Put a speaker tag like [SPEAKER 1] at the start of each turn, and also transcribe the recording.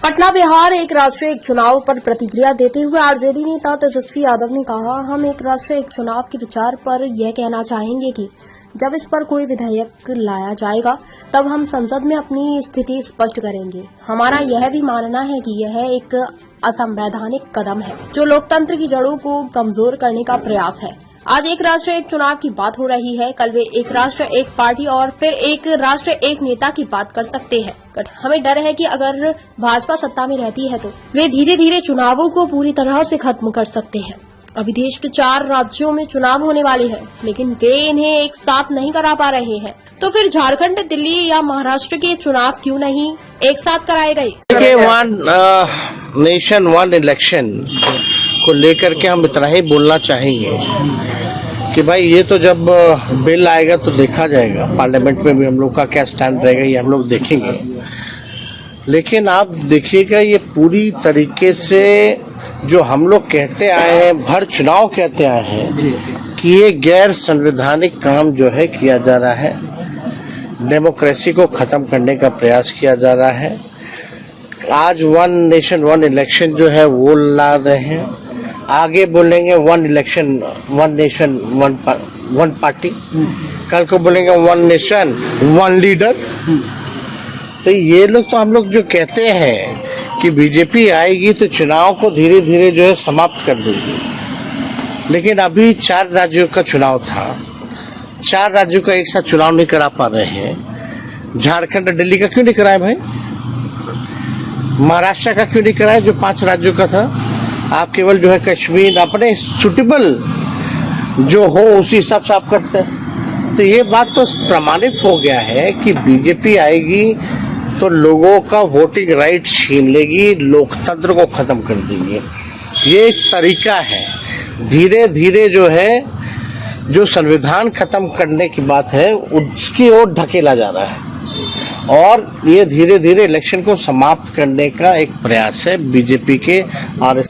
[SPEAKER 1] पटना बिहार एक राष्ट्र एक चुनाव पर प्रतिक्रिया देते हुए आरजेडी नेता तेजस्वी यादव ने कहा, हम एक राष्ट्र एक चुनाव के विचार पर यह कहना चाहेंगे कि जब इस पर कोई विधेयक लाया जाएगा तब हम संसद में अपनी स्थिति स्पष्ट करेंगे। हमारा यह भी मानना है कि यह एक असंवैधानिक कदम है जो लोकतंत्र की जड़ों को कमजोर करने का प्रयास है। आज एक राष्ट्र एक चुनाव की बात हो रही है, कल वे एक राष्ट्र एक पार्टी और फिर एक राष्ट्र एक नेता की बात कर सकते हैं। हमें डर है कि अगर भाजपा सत्ता में रहती है तो वे धीरे धीरे चुनावों को पूरी तरह से खत्म कर सकते हैं। अभी देश के 4 राज्यों में चुनाव होने वाले हैं, लेकिन वे इन्हें एक साथ नहीं करा पा रहे हैं। तो फिर झारखंड, दिल्ली या महाराष्ट्र के चुनाव क्यों नहीं एक साथ कराए गए?
[SPEAKER 2] वन नेशन वन इलेक्शन को लेकर के हम इतना ही बोलना चाहेंगे कि भाई ये तो जब बिल आएगा तो देखा जाएगा, पार्लियामेंट में भी हम लोग का क्या स्टैंड रहेगा ये हम लोग देखेंगे। लेकिन आप देखिएगा ये पूरी तरीके से जो हम लोग कहते आए हैं, भर चुनाव कहते आए हैं कि ये गैर संवैधानिक काम जो है किया जा रहा है, डेमोक्रेसी को ख़त्म करने का प्रयास किया जा रहा है। आज वन नेशन वन इलेक्शन जो है वो ला रहे हैं, आगे बोलेंगे one election one nation one party, कल को बोलेंगे वन नेशन वन लीडर। तो ये लोग तो हम लोग जो कहते हैं कि बीजेपी आएगी तो चुनाव को धीरे धीरे जो है समाप्त कर देगी, लेकिन अभी 4 राज्यों का चुनाव था, 4 राज्यों का एक साथ चुनाव नहीं करा पा रहे हैं। झारखंड और दिल्ली का क्यों नहीं कराए भाई? महाराष्ट्र का क्यों नहीं कराए जो 5 राज्यों का था? आप केवल जो है कश्मीर अपने सुटेबल जो हो उसी हिसाब से आप करते हैं। तो ये बात तो प्रमाणित हो गया है कि बीजेपी आएगी तो लोगों का वोटिंग राइट छीन लेगी, लोकतंत्र को खत्म कर देगी। ये एक तरीका है, धीरे धीरे जो है जो संविधान खत्म करने की बात है उसकी ओर ढकेला जा रहा है और ये धीरे धीरे इलेक्शन को समाप्त करने का एक प्रयास है बीजेपी के। और